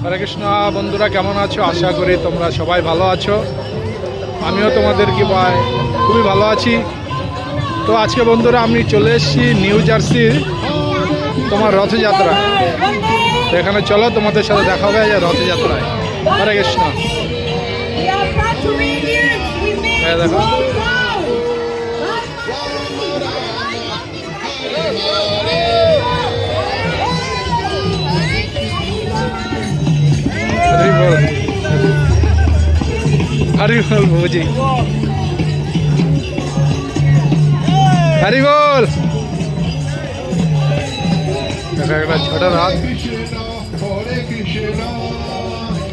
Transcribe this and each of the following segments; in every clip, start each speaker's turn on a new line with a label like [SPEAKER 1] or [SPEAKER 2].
[SPEAKER 1] হরে কৃষ্ণ বন্ধুরা, কেমন আছো? আশা করি তোমরা সবাই ভালো আছো। আমিও তোমাদের খুবই ভালো আছি। তো আজকে বন্ধুরা আমি চলে এসেছি নিউ জার্সির তোমার রথযাত্রায়। তো এখানে চলো তোমাদের সাথে দেখা হবে রথযাত্রায়। হরে কৃষ্ণ। দেখো हरी बोल भोजी, हरी बोल। छोटा रात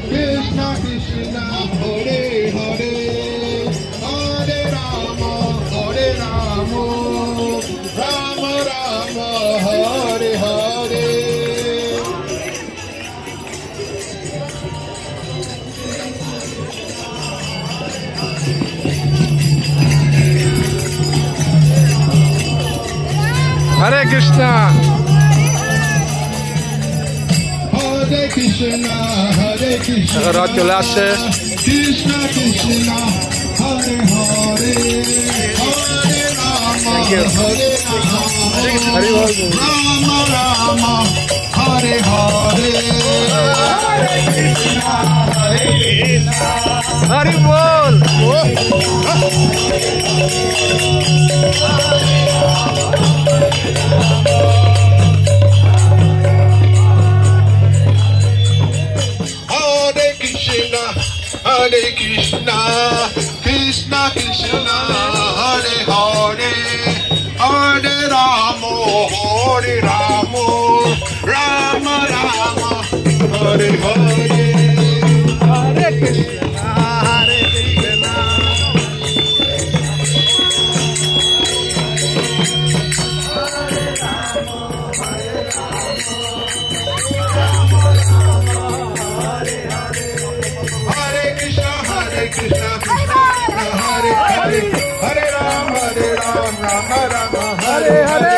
[SPEAKER 2] Krishna Krishna Hare Hare Hare Rama Hare Rama Rama Rama Hare Hare।
[SPEAKER 1] हरे Krishna
[SPEAKER 2] Hare Krishna Hare Krishna
[SPEAKER 1] रात चले आसे
[SPEAKER 2] Krishna Krishna Hare Hare Hare Rama Hare Rama
[SPEAKER 1] हरी बोल
[SPEAKER 2] Rama Rama Hare Hare Hare Krishna Hare Krishna
[SPEAKER 1] हरी बोल।
[SPEAKER 2] Hare Krishna Hare Krishna Krishna Krishna Hare Hare Hare Rama Hare Rama Rama Rama Hare Hare
[SPEAKER 1] हरे कृष्णा हरे Krishna
[SPEAKER 2] Hare Krishna Hare Krishna Krishna Hare Hare Hare Rama Rama Rama Hare Hare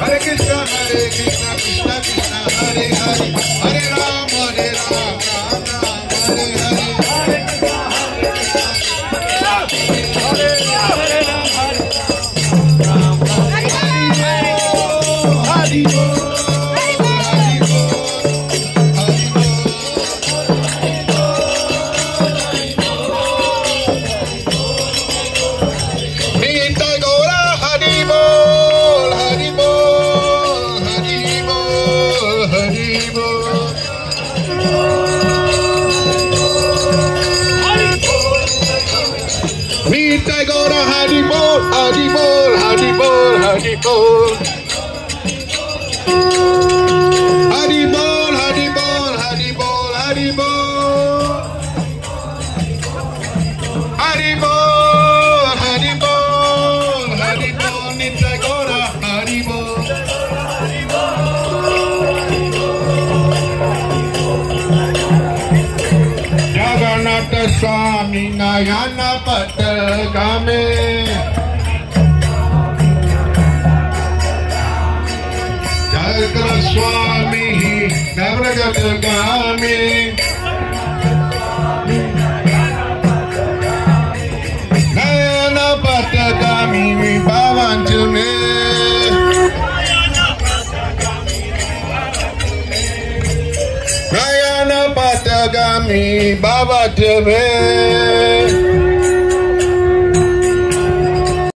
[SPEAKER 2] Hare Krishna Krishna Krishna Hare Hare Hare Rama Rama Hare Hare Hari Bol Nitai Gaura Hari Bol Hari Bol Hari Bol Hari Bol Hari Bol Hari Bol Hari Bol Hari Bol Hari Bol Hari Bol Hari Bol Nitai Gaura Hari Bol Jagannatha Swami Nayana Patagame Jagannatha Swami Navragatagame Nayana Patagami Bhavantume Nayana Patagami Bhavantume